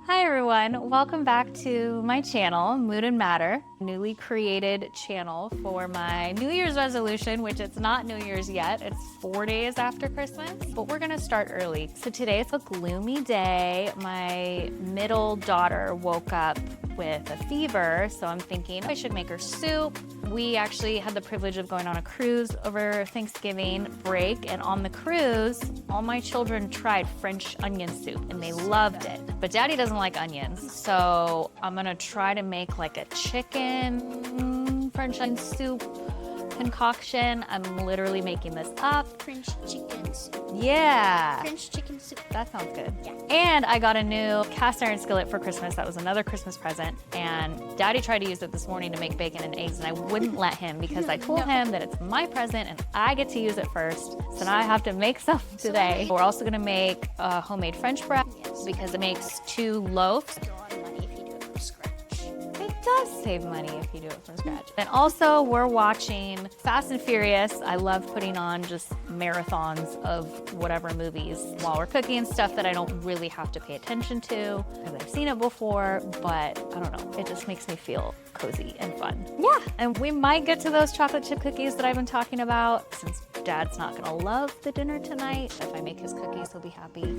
Hi everyone, welcome back to my channel, Mood and Matter, newly created channel for my New Year's resolution, which it's not New Year's yet, it's 4 days after Christmas, but we're gonna start early. So today it's a gloomy day. My middle daughter woke up with a fever, so I'm thinking I should make her soup. We actually had the privilege of going on a cruise over Thanksgiving break, and on the cruise, all my children tried French onion soup and they loved it. But Daddy doesn't like onions, so I'm gonna try to make like a chicken French onion soup concoction. I'm literally making this up. French chicken soup. Yeah. French chicken soup. That sounds good. Yeah. And I got a new cast iron skillet for Christmas. That was another Christmas present. And Daddy tried to use it this morning to make bacon and eggs, and I wouldn't let him because I told him that it's my present and I get to use it first. So now I have to make some today. We're also gonna make homemade French bread because it makes 2 loaves. A lot of money if you do it from scratch. It does save money if you do it from scratch. And also, we're watching Fast and Furious. I love putting on just marathons of whatever movies while we're cooking, stuff that I don't really have to pay attention to because I've seen it before, but I don't know. It just makes me feel cozy and fun. Yeah, and we might get to those chocolate chip cookies that I've been talking about since Dad's not gonna love the dinner tonight. If I make his cookies, he'll be happy.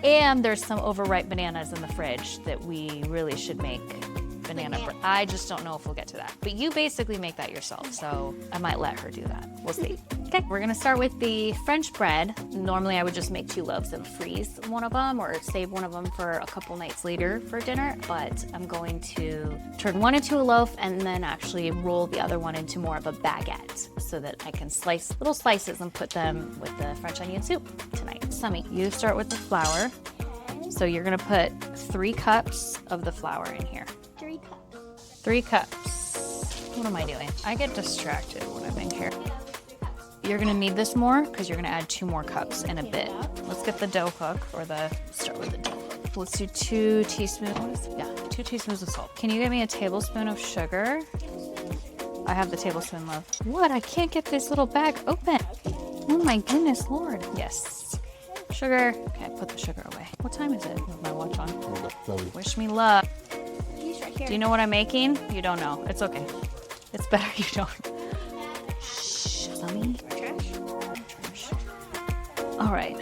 And there's some overripe bananas in the fridge that we really should make banana bread. I just don't know if we'll get to that. But you basically make that yourself, so I might let her do that. We'll see. Okay, we're gonna start with the French bread. Normally I would just make 2 loaves and freeze one of them or save one of them for a couple nights later for dinner, but I'm going to turn one into a loaf and then actually roll the other one into more of a baguette so that I can slice little slices and put them with the French onion soup tonight. Summy, you start with the flour. So you're gonna put 3 cups of the flour in here. 3 cups. 3 cups. What am I doing? I get distracted when I'm in here. You're gonna need this more because you're gonna add 2 more cups in a bit. Let's get the dough hook start with the dough hook. Let's do 2 teaspoons. Yeah, 2 teaspoons of salt. Can you give me a tablespoon of sugar? I have the tablespoon, love. What? I can't get this little bag open. Oh my goodness, Lord. Yes. Sugar. Okay, put the sugar away. What time is it? With my watch on. Wish me luck. He's right here. Do you know what I'm making? You don't know. It's okay. It's better you don't. Shh, Sammy. Trash. All right.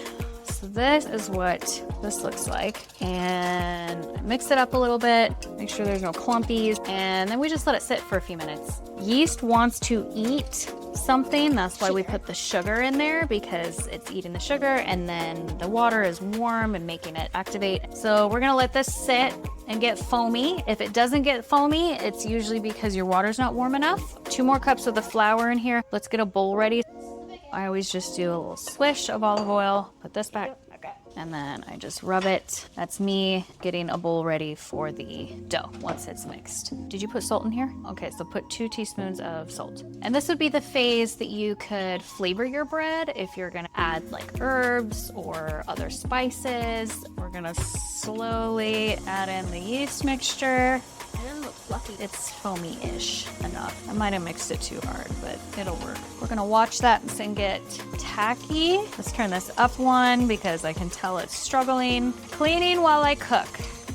So this is what this looks like. And mix it up a little bit. Make sure there's no clumpies. And then we just let it sit for a few minutes. Yeast wants to eat something. That's why we put the sugar in there, because it's eating the sugar and then the water is warm and making it activate. So we're gonna let this sit and get foamy. If it doesn't get foamy, it's usually because your water's not warm enough. 2 more cups of the flour in here. Let's get a bowl ready. I always just do a little swish of olive oil, put this back, and then I just rub it. That's me getting a bowl ready for the dough once it's mixed. Did you put salt in here? Okay, so put 2 teaspoons of salt. And this would be the phase that you could flavor your bread if you're gonna add like herbs or other spices. We're gonna slowly add in the yeast mixture. It doesn't look fluffy. It's foamy-ish enough. I might have mixed it too hard, but it'll work. We're gonna watch that and get tacky. Let's turn this up 1 because I can tell it's struggling. Cleaning while I cook.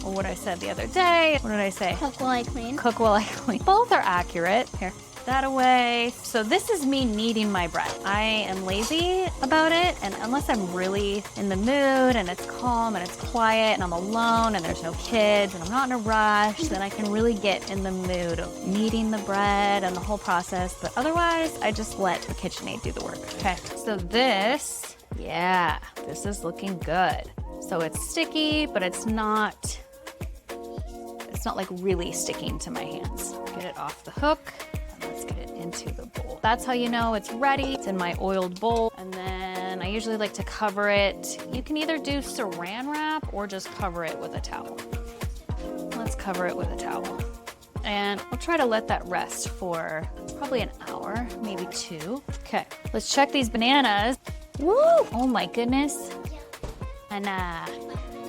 Or what I said the other day. What did I say? Cook while I clean. Cook while I clean. Both are accurate. Here, that away. So this is me kneading my bread. I am lazy about it, and unless I'm really in the mood and it's calm and it's quiet and I'm alone and there's no kids and I'm not in a rush, then I can really get in the mood of kneading the bread and the whole process. But otherwise, I just let the KitchenAid do the work. Okay, so this is looking good. So it's sticky, but it's not like really sticking to my hands. Get it off the hook. Let's get it into the bowl. That's how you know it's ready. It's in my oiled bowl. And then I usually like to cover it. You can either do saran wrap or just cover it with a towel. Let's cover it with a towel. And we'll try to let that rest for probably an hour, maybe 2. Okay, let's check these bananas. Woo! Oh my goodness. And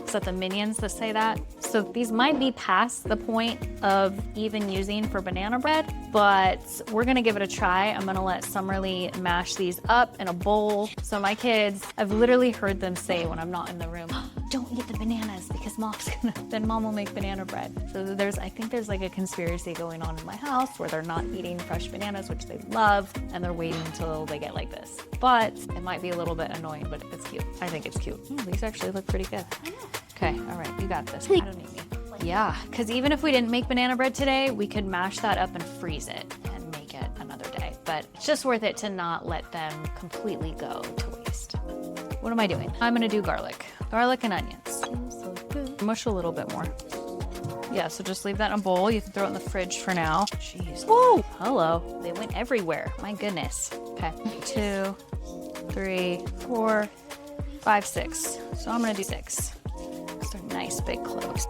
is that the Minions that say that? So these might be past the point of even using for banana bread, but we're gonna give it a try. I'm gonna let Summerly mash these up in a bowl. So my kids, I've literally heard them say when I'm not in the room, don't eat the bananas because then mom will make banana bread. So I think there's like a conspiracy going on in my house where they're not eating fresh bananas, which they love, and they're waiting until they get like this. But it might be a little bit annoying, but it's cute. I think it's cute. These actually look pretty good. Okay, all right, you got this. I don't need me. Yeah, because even if we didn't make banana bread today, we could mash that up and freeze it and make it another day. But it's just worth it to not let them completely go to waste. What am I doing? I'm gonna do garlic. Garlic and onions. Mush a little bit more. Yeah, so just leave that in a bowl. You can throw it in the fridge for now. Jeez. Whoa! Hello. They went everywhere. My goodness. Okay. 2, 3, 4, 5, 6. So I'm gonna do 6. Those are nice big cloves.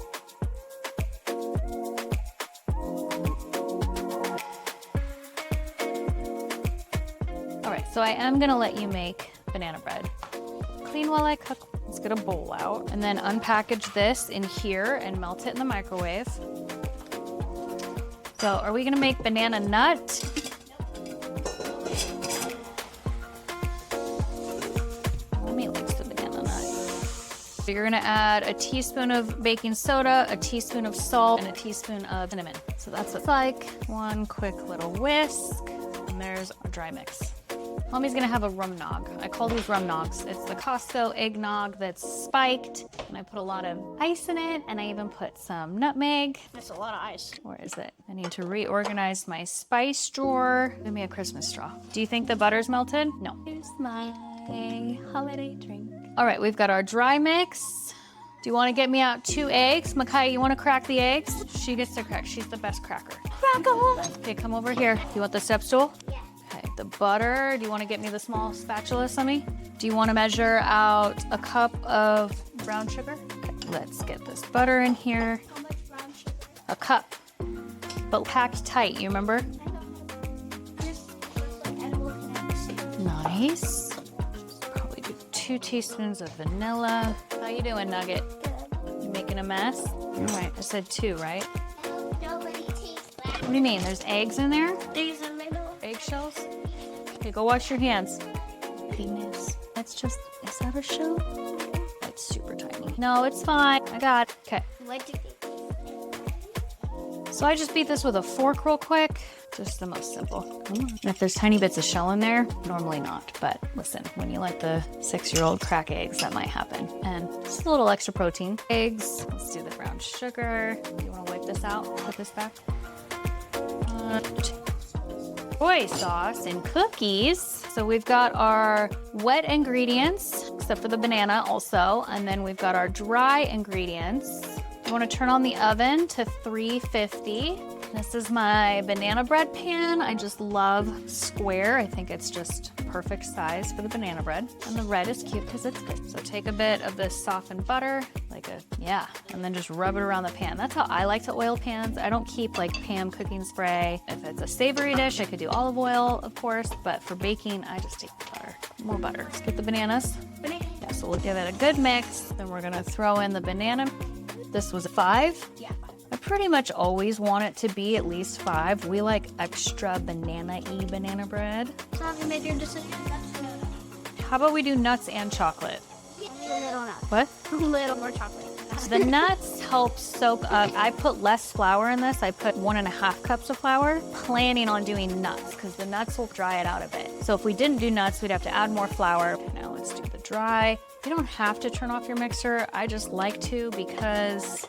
All right, so I am gonna let you make banana bread. Clean while I cook. Let's get a bowl out and then unpackage this in here and melt it in the microwave. So are we gonna make banana nut? Mommy likes the banana nut. So you're gonna add a teaspoon of baking soda, a teaspoon of salt, and a teaspoon of cinnamon. So that's what it's like. One quick little whisk, and there's our dry mix. Mommy's gonna have a rum nog. I call these rum nogs. It's the Costco eggnog that's spiked, and I put a lot of ice in it, and I even put some nutmeg. That's a lot of ice. Where is it? I need to reorganize my spice drawer. Give me a Christmas straw. Do you think the butter's melted? No. Here's my holiday drink. All right, we've got our dry mix. Do you want to get me out 2 eggs? Micaiah, you want to crack the eggs? She gets to crack. She's the best cracker. Crackle. Okay, come over here. You want the step stool? Yeah. Okay, the butter. Do you want to get me the small spatula, Sammy? Do you want to measure out a cup of brown sugar? Okay, let's get this butter in here. How much brown sugar? A cup, but packed tight, you remember? I know. Just like edible snacks. Nice. Probably do 2 teaspoons of vanilla. How you doing, Nugget? You making a mess? All right, I said 2, right? Nobody tastes that. What do you mean? There's eggs in there? There's a little. Eggshells? Okay, go wash your hands. Goodness. That's just, is that a shell? It's super tiny. No, it's fine. I got it. Okay. What do you think? So I just beat this with a fork real quick. Just the most simple. And if there's tiny bits of shell in there, normally not. But listen, when you let the 6-year-old crack eggs, that might happen. And just a little extra protein. Eggs. Let's do the brown sugar. Do you want to wipe this out? Put this back. Soy sauce and cookies. So we've got our wet ingredients, except for the banana also. And then we've got our dry ingredients. You want to turn on the oven to 350. This is my banana bread pan. I just love square. I think it's just perfect size for the banana bread. And the red is cute because it's good. So take a bit of this softened butter, and then just rub it around the pan. That's how I like to oil pans. I don't keep like Pam cooking spray. If it's a savory dish, I could do olive oil, of course, but for baking, I just take butter. More butter. Let's get the bananas. Yeah, so we'll give it a good mix. Then we're gonna throw in the banana. This was a 5. Yeah. I pretty much always want it to be at least 5. We like extra banana-y banana bread. So have you made your decision? How about we do nuts and chocolate? Yeah. A little nuts. What? A little more chocolate. The nuts help soak up. I put less flour in this. I put 1.5 cups of flour, planning on doing nuts because the nuts will dry it out a bit. So if we didn't do nuts, we'd have to add more flour. Now let's do the dry. You don't have to turn off your mixer. I just like to because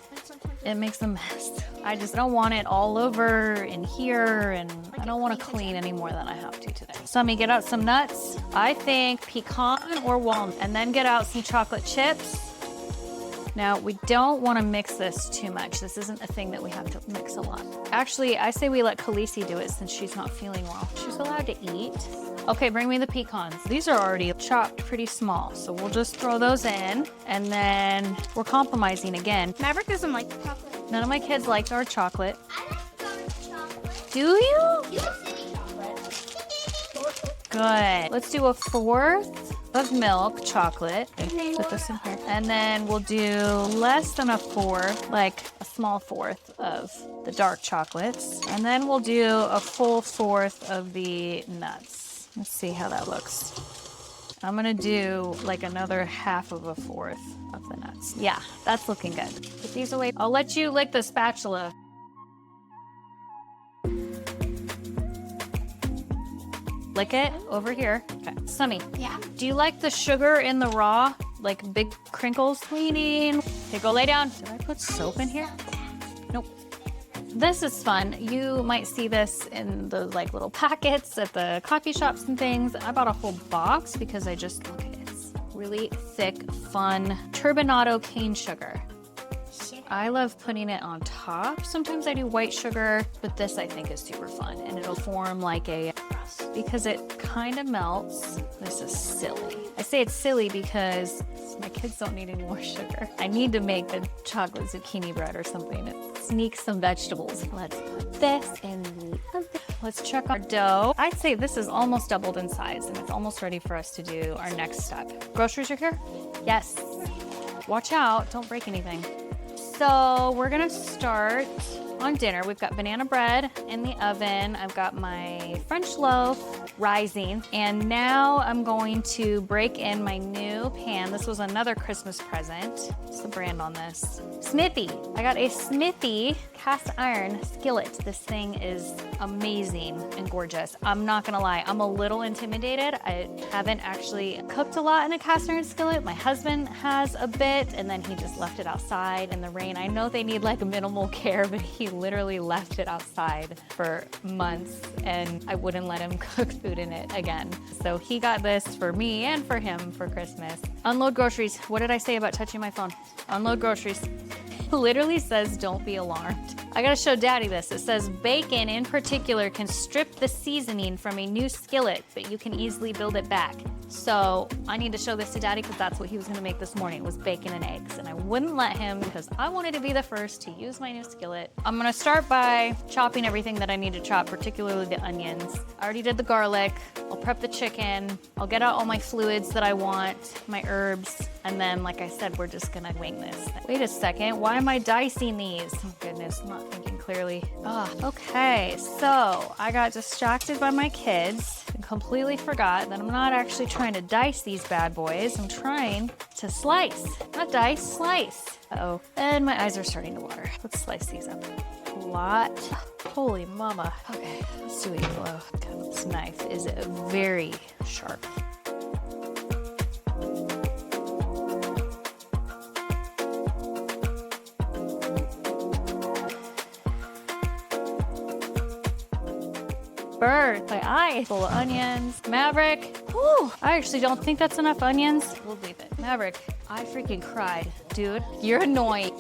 it makes a mess. I just don't want it all over in here, and I don't want to clean any more than I have to today. So let me get out some nuts. I think pecan or walnut, and then get out some chocolate chips. Now, we don't want to mix this too much. This isn't a thing that we have to mix a lot. Actually, I say we let Khaleesi do it since she's not feeling well. She's allowed to eat. Okay, bring me the pecans. These are already chopped pretty small, so we'll just throw those in, and then we're compromising again. Maverick doesn't like the chocolate. None of my kids liked our chocolate. I like dark chocolate. Do you? You like city chocolate. Good. Let's do a 1/4 of milk chocolate. Put this in here. And then we'll do less than a 1/4, like a small 1/4 of the dark chocolates. And then we'll do a full 1/4 of the nuts. Let's see how that looks. I'm gonna do like another half of a fourth of the nuts. Yeah, that's looking good. Put these away. I'll let you lick the spatula. Lick it over here. Okay, Sunny. Yeah. Do you like the sugar in the raw? Like big crinkles? Cleaning. Okay, go lay down. Did I put soap in here? Nope. This is fun. You might see this in the like little packets at the coffee shops and things. I bought a whole box because I just, look, it's really thick, fun turbinado cane sugar. I love putting it on top. Sometimes I do white sugar, but this I think is super fun and it'll form like a crust because it kind of melts. This is silly. I say it's silly because my kids don't need any more sugar. I need to make a chocolate zucchini bread or something that sneaks some vegetables. Let's put this in the oven. Let's check our dough. I'd say this is almost doubled in size and it's almost ready for us to do our next step. Groceries are here? Yes. Watch out, don't break anything. So we're gonna start on dinner. We've got banana bread in the oven. I've got my French loaf rising. And now I'm going to break in my new pan. This was another Christmas present. What's the brand on this? Smithy. I got a Smithy cast iron skillet. This thing is amazing and gorgeous. I'm not gonna lie, I'm a little intimidated. I haven't actually cooked a lot in a cast iron skillet. My husband has a bit, and then he just left it outside in the rain. I know they need like minimal care, but he literally left it outside for months, and I wouldn't let him cook food in it again. So he got this for me and for him for Christmas. Unload groceries. What did I say about touching my phone? Unload groceries. It literally says, don't be alarmed. I gotta show Daddy this. It says bacon in particular can strip the seasoning from a new skillet, but you can easily build it back. So I need to show this to Daddy because that's what he was gonna make this morning, was bacon and eggs. And I wouldn't let him because I wanted to be the first to use my new skillet. I'm gonna start by chopping everything that I need to chop, particularly the onions. I already did the garlic. I'll prep the chicken. I'll get out all my fluids that I want, my herbs. And then, like I said, we're just gonna wing this. Wait a second, why am I dicing these? Oh goodness, I'm not thinking clearly. Okay, so I got distracted by my kids and completely forgot that I'm not actually trying to dice these bad boys. I'm trying to slice, not dice, slice. Uh-oh, and my eyes are starting to water. Let's slice these up. A lot. Holy mama. Okay, let's do a yellow. God, this knife is very sharp. Bird, my eye full of onions. Maverick, whew, I actually don't think that's enough onions. We'll leave it. Maverick, I freaking cried. Dude, you're annoying.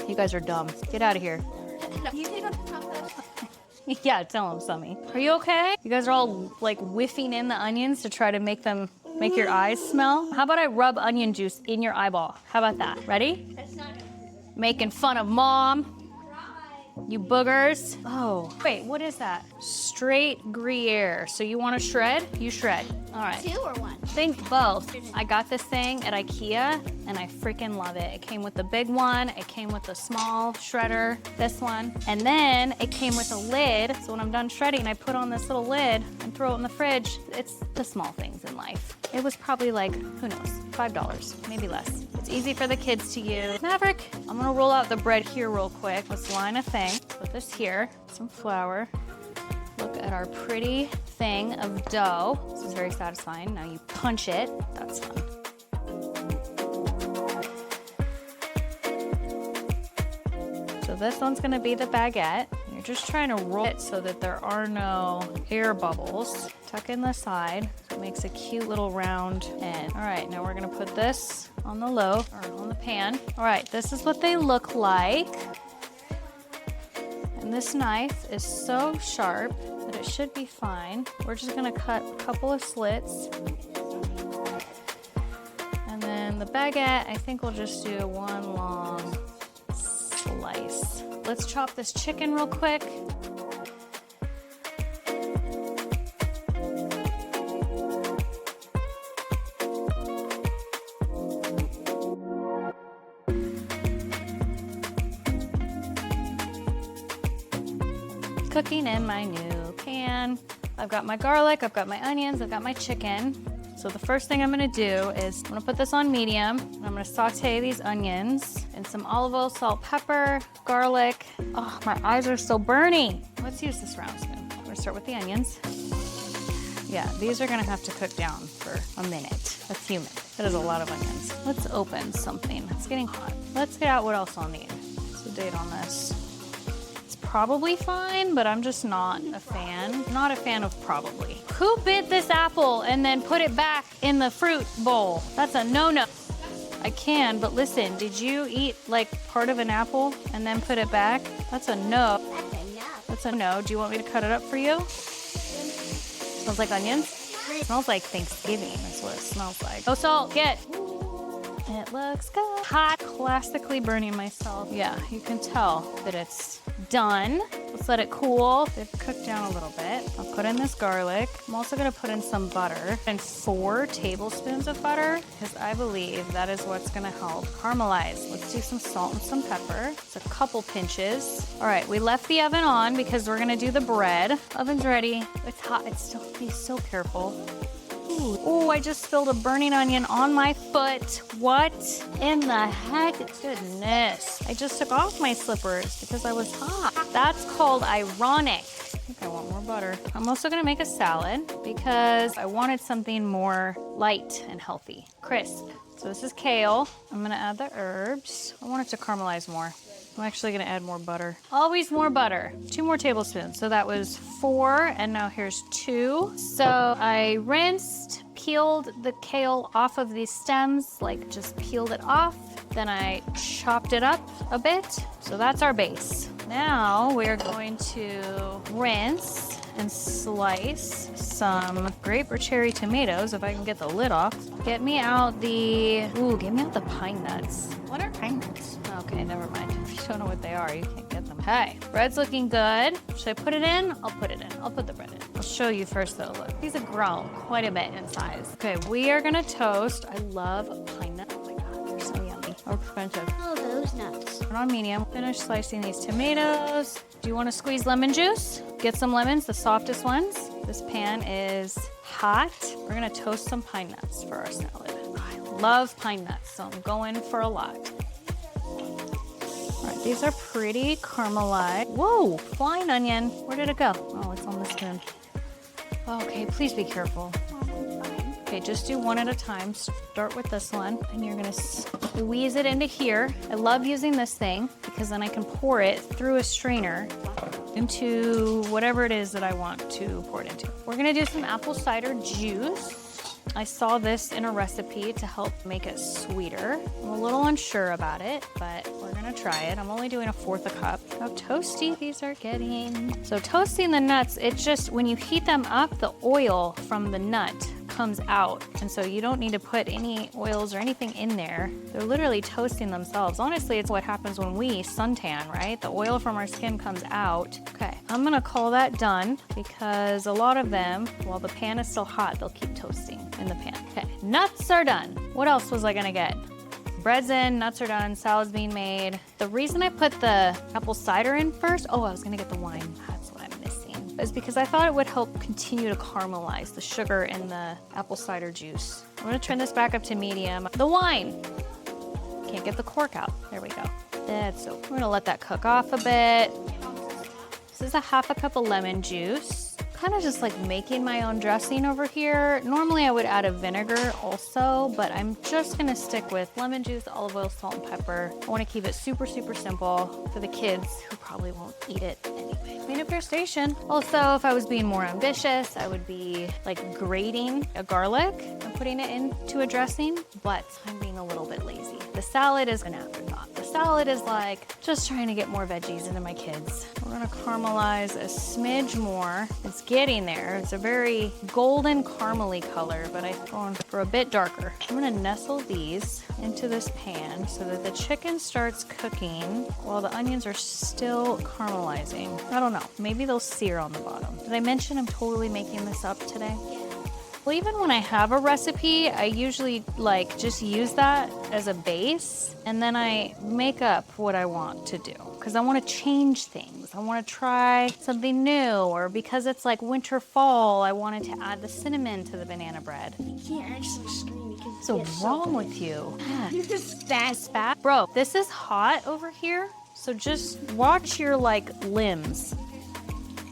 You guys are dumb. Get out of here. You take off the chocolate. Yeah, tell him, Summy. Are you okay? You guys are all like whiffing in the onions to try to make your eyes smell. How about I rub onion juice in your eyeball? How about that? Ready? That's not it. Making fun of mom. You boogers. Oh, wait, what is that? Straight Gruyere. So you want to shred? You shred. All right. 2 or 1? Think both. I got this thing at IKEA and I freaking love it. It came with the big one. It came with the small shredder, this one. And then it came with a lid. So when I'm done shredding, I put on this little lid and throw it in the fridge. It's the small things in life. It was probably like, who knows, $5, maybe less. It's easy for the kids to use. Maverick, I'm gonna roll out the bread here real quick. Let's line a thing. Put this here, some flour. Look at our pretty thing of dough. This is very satisfying. Now you punch it. That's fun. So this one's gonna be the baguette. You're just trying to roll it so that there are no air bubbles. Tuck in the side. So it makes a cute little round end. All right, now we're gonna put this on the loaf, or on the pan. All right, this is what they look like. And this knife is so sharp that it should be fine. We're just gonna cut a couple of slits. And then the baguette, I think we'll just do one long slice. Let's chop this chicken real quick. Cooking in my new pan. I've got my garlic, I've got my onions, I've got my chicken. So the first thing I'm gonna do is I'm gonna put this on medium. And I'm gonna saute these onions and some olive oil, salt, pepper, garlic. Oh, my eyes are so burning. Let's use this round spoon. I'm gonna start with the onions. Yeah, these are gonna have to cook down for a minute, a few minutes. That is a lot of onions. Let's open something. It's getting hot. Let's get out what else I'll need. What's the date on this? It's probably fine, but I'm just not a fan. Not a fan of probably. Who bit this apple and then put it back in the fruit bowl? That's a no-no. I can, but listen, did you eat like part of an apple and then put it back? That's a no. That's enough. That's a no. Do you want me to cut it up for you? Smells like onions? It smells like Thanksgiving. That's what it smells like. Oh, salt, get. It looks good. Hot, classically burning myself. Yeah, you can tell that it's done. Let's let it cool. They've cooked down a little bit. I'll put in this garlic. I'm also gonna put in some butter and 4 tablespoons of butter because I believe that is what's gonna help caramelize. Let's do some salt and some pepper. It's a couple pinches. All right, we left the oven on because we're gonna do the bread. Oven's ready. It's hot. It's still, be so careful. Oh, I just spilled a burning onion on my foot. What in the heck? Goodness. I just took off my slippers because I was hot. That's called ironic. I think I want more butter. I'm also gonna make a salad because I wanted something more light and healthy. Crisp. So this is kale. I'm gonna add the herbs. I want it to caramelize more. I'm actually gonna add more butter. Always more butter. 2 more tablespoons. So that was 4, and now here's 2. So I rinsed, peeled the kale off of these stems, like just peeled it off. Then I chopped it up a bit. So that's our base. Now we're going to rinse and slice some grape or cherry tomatoes, if I can get the lid off. Get me out the pine nuts. What are pine nuts? Okay, never mind. If you don't know what they are, you can't get them. Hey, bread's looking good. Should I put it in? I'll put it in. I'll put the bread in. I'll show you first though, look. These have grown quite a bit in size. Okay, we are gonna toast. I love pine nuts. Oh my God, they're so yummy. Or expensive. Oh, those nuts. Turn on medium. Finish slicing these tomatoes. Do you want to squeeze lemon juice? Get some lemons, the softest ones. This pan is hot. We're gonna toast some pine nuts for our salad. I love pine nuts, so I'm going for a lot. All right, these are pretty caramelized. Whoa, flying onion. Where did it go? Oh, it's on the spoon. Okay, please be careful. Okay, just do one at a time. Start with this one, and you're gonna squeeze it into here. I love using this thing because then I can pour it through a strainer into whatever it is that I want to pour it into. We're gonna do some apple cider juice. I saw this in a recipe to help make it sweeter. I'm a little unsure about it, but we're gonna try it. I'm only doing 1/4 cup. How toasty these are getting. So toasting the nuts, it's just when you heat them up, the oil from the nut comes out. And so you don't need to put any oils or anything in there. They're literally toasting themselves. Honestly, it's what happens when we suntan, right? The oil from our skin comes out. Okay, I'm gonna call that done because a lot of them, while the pan is still hot, they'll keep toasting in the pan. Okay, nuts are done. What else was I gonna get? Bread's in, nuts are done, salad's being made. The reason I put the apple cider in first, oh, I was gonna get the wine. That's what I'm missing. Is because I thought it would help continue to caramelize the sugar in the apple cider juice. I'm gonna turn this back up to medium. The wine. Can't get the cork out. There we go. That's so. We're gonna let that cook off a bit. This is a 1/2 cup of lemon juice. Kind of just like making my own dressing over here. Normally I would add a vinegar also, but I'm just gonna stick with lemon juice, olive oil, salt, and pepper. I wanna keep it super, super simple for the kids who probably won't eat it anyway. Clean up your station. Also, if I was being more ambitious, I would be like grating a garlic and putting it into a dressing, but I'm being a little bit lazy. The salad is an afterthought. The salad is like just trying to get more veggies into my kids. We're gonna caramelize a smidge more. It's getting there. It's a very golden caramely color, but I'm going for a bit darker. I'm gonna nestle these into this pan so that the chicken starts cooking while the onions are still caramelizing. I don't know, maybe they'll sear on the bottom. Did I mention I'm totally making this up today? Well, even when I have a recipe, I usually like just use that as a base and then I make up what I want to do. because I want to change things. I want to try something new, or because it's like winter fall, I wanted to add the cinnamon to the banana bread. You can't actually scream because What's wrong with you? You're just fast. Bro, this is hot over here, so just watch your like limbs.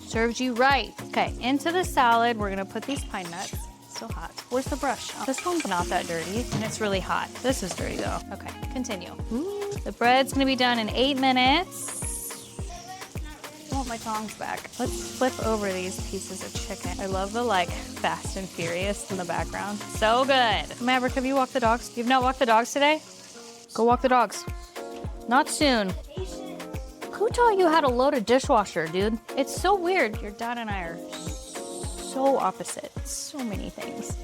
Serves you right. Okay, into the salad, we're gonna put these pine nuts. So hot. Where's the brush? Oh, this one's not that dirty, and it's really hot. This is dirty though. Okay, continue. The bread's gonna be done in 8 minutes. I want my tongs back. Let's flip over these pieces of chicken. I love the like Fast and Furious in the background. So good. Maverick, have you walked the dogs? You've not walked the dogs today? Go walk the dogs. Not soon. Who taught you how to load a dishwasher, dude? It's so weird. Your dad and I are so opposite. So many things.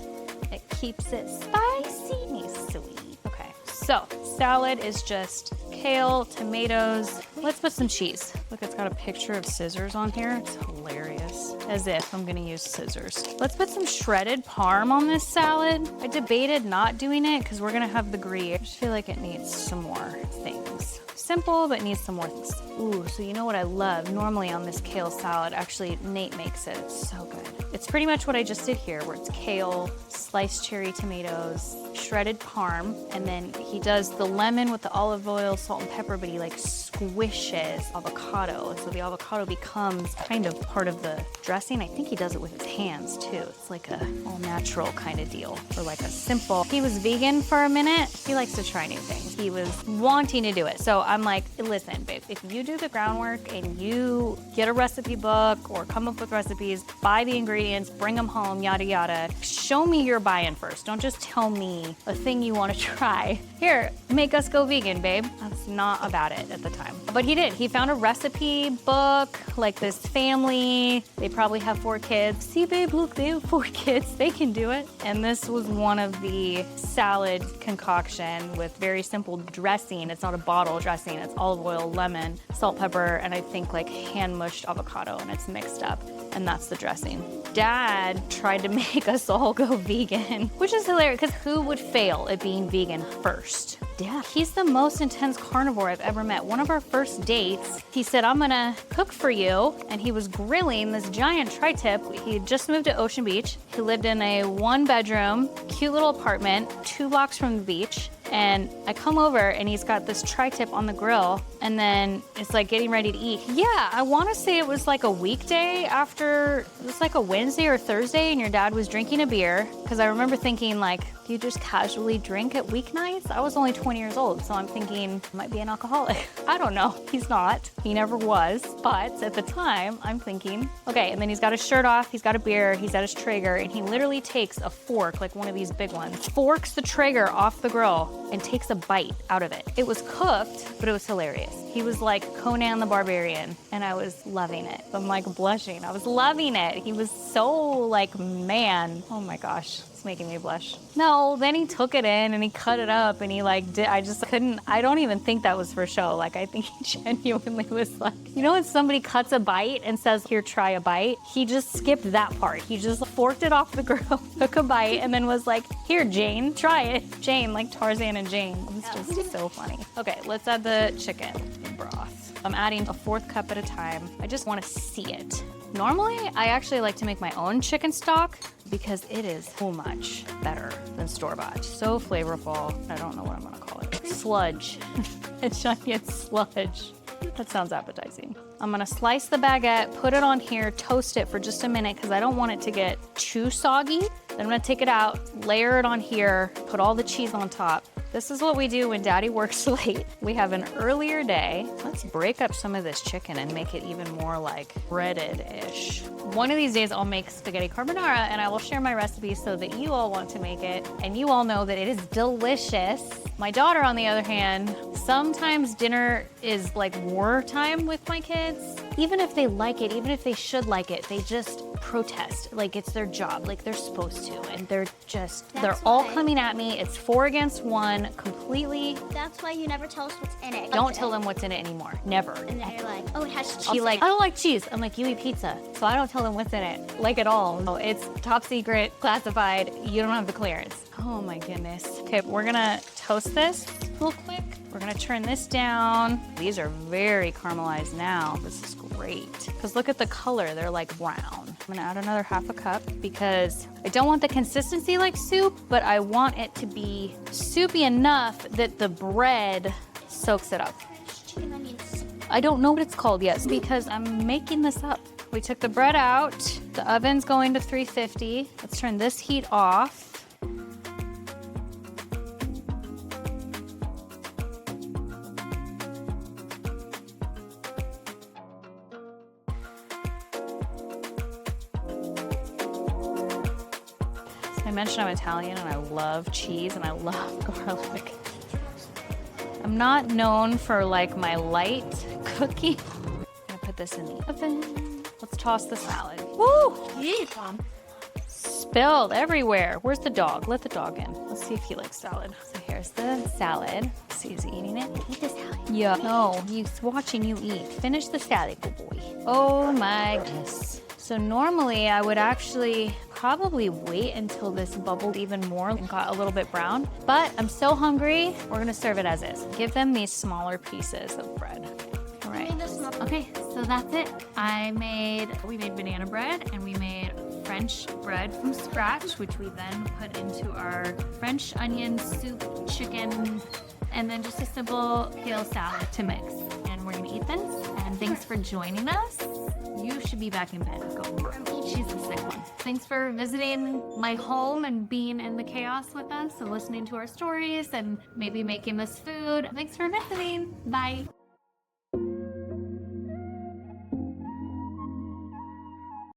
It keeps it spicy, sweet. Okay, so salad is just kale, tomatoes. Let's put some cheese. Look, it's got a picture of scissors on here. It's hilarious. As if I'm gonna use scissors. Let's put some shredded parm on this salad. I debated not doing it because we're gonna have the brie. I just feel like it needs some more things. Simple, but needs some more things. Ooh, so you know what I love? Normally on this kale salad, actually Nate makes it. It's so good. It's pretty much what I just did here, where it's kale, sliced cherry tomatoes, shredded parm, and then he does the lemon with the olive oil, salt and pepper, but he like squishes avocado. So the avocado becomes kind of part of the dressing. I think he does it with his hands too. It's like a all natural kind of deal, or like a simple. He was vegan for a minute. He likes to try new things. He was wanting to do it. So I'm like, listen, babe, if you do the groundwork and you get a recipe book or come up with recipes, buy the ingredients, bring them home, yada, yada, show me your buy-in first. Don't just tell me a thing you want to try. Here, make us go vegan, babe. I was not about it at the time. But he did. He found a recipe book, like this family. They probably have 4 kids. See, babe, look, they have 4 kids. They can do it. And this was one of the salad concoction with very simple dressing. It's not a bottle dressing. It's olive oil, lemon, salt, pepper, and I think like hand-mushed avocado, and it's mixed up. And that's the dressing. Dad tried to make us all go vegan, which is hilarious because who would fail at being vegan first? Dad. He's the most intense carnivore I've ever met. One of our first dates, he said, I'm gonna cook for you. And he was grilling this giant tri-tip. He had just moved to Ocean Beach. He lived in a 1-bedroom, cute little apartment, 2 blocks from the beach. And I come over and he's got this tri-tip on the grill, and then it's like getting ready to eat. Yeah, I want to say it was like a weekday after, it was like a Wednesday or Thursday, and your dad was drinking a beer. Because I remember thinking like, do you just casually drink at weeknights? I was only 20 years old, so I'm thinking might be an alcoholic. I don't know, he's not. He never was, but at the time I'm thinking, okay, and then he's got his shirt off, he's got a beer, he's at his Traeger, and he literally takes a fork, like one of these big ones, forks the Traeger off the grill and takes a bite out of it. It was cooked, but it was hilarious. He was like Conan the Barbarian, and I was loving it. I'm like blushing. I was loving it. He was so like, man, oh my gosh. It's making me blush. No, then he took it in and he cut it up and he like did, I just couldn't, I don't even think that was for show. Like I think he genuinely was like, you know when somebody cuts a bite and says, here, try a bite? He just skipped that part. He just forked it off the grill, took a bite, and then was like, here, Jane, try it. Jane, like Tarzan and Jane. It's just so funny. Okay, let's add the chicken broth. I'm adding a 4th cup at a time. I just want to see it. Normally, I actually like to make my own chicken stock because it is so much better than store-bought. So flavorful. I don't know what I'm gonna call it. Sludge. It's onion sludge. That sounds appetizing. I'm gonna slice the baguette, put it on here, toast it for just a minute because I don't want it to get too soggy. Then I'm gonna take it out, layer it on here, put all the cheese on top. This is what we do when Daddy works late. We have an earlier day. Let's break up some of this chicken and make it even more like breaded-ish. One of these days I'll make spaghetti carbonara and I will share my recipe so that you all want to make it and you all know that it is delicious. My daughter, on the other hand, sometimes dinner is like war time with my kids. Even if they like it, even if they should like it, they just protest. Like it's their job, like they're supposed to. And they're just, they're all coming at me. It's 4 against 1, completely. That's why you never tell us what's in it. Don't tell them what's in it anymore. Never. And then you're like, oh, it has cheese. She's like, I don't like cheese. I'm like, you eat pizza. So I don't tell them what's in it, like at all. So it's top secret, classified. You don't have the clearance. Oh my goodness. Okay, we're gonna toast this real quick. We're gonna gonna turn this down. These are very caramelized now. This is great. Because look at the color, they're like brown. I'm gonna add another half a cup because I don't want the consistency like soup, but I want it to be soupy enough that the bread soaks it up. Chicken onion soup. I don't know what it's called yet because I'm making this up. We took the bread out. The oven's going to 350. Let's turn this heat off. I mentioned I'm Italian and I love cheese and I love garlic. I'm not known for like my light cooking. I'm gonna put this in the oven. Let's toss the salad. Woo! Yeah, Tom. Spilled everywhere. Where's the dog? Let the dog in. Let's see if he likes salad. So here's the salad. Let's see, is he eating it? Eat the salad. Yeah. No, he's watching you eat. Finish the salad, good boy. Oh my goodness. So normally I would actually probably wait until this bubbled even more and got a little bit brown, but I'm so hungry, we're gonna serve it as is. Give them these smaller pieces of bread. All right. Okay, so that's it. We made banana bread and we made French bread from scratch, which we then put into our French onion soup, chicken, and then just a simple kale salad to mix. And we're gonna eat this, and thanks for joining us. You should be back in bed. Go. She's the sick one. Thanks for visiting my home and being in the chaos with us and listening to our stories and maybe making this food. Thanks for visiting. Bye.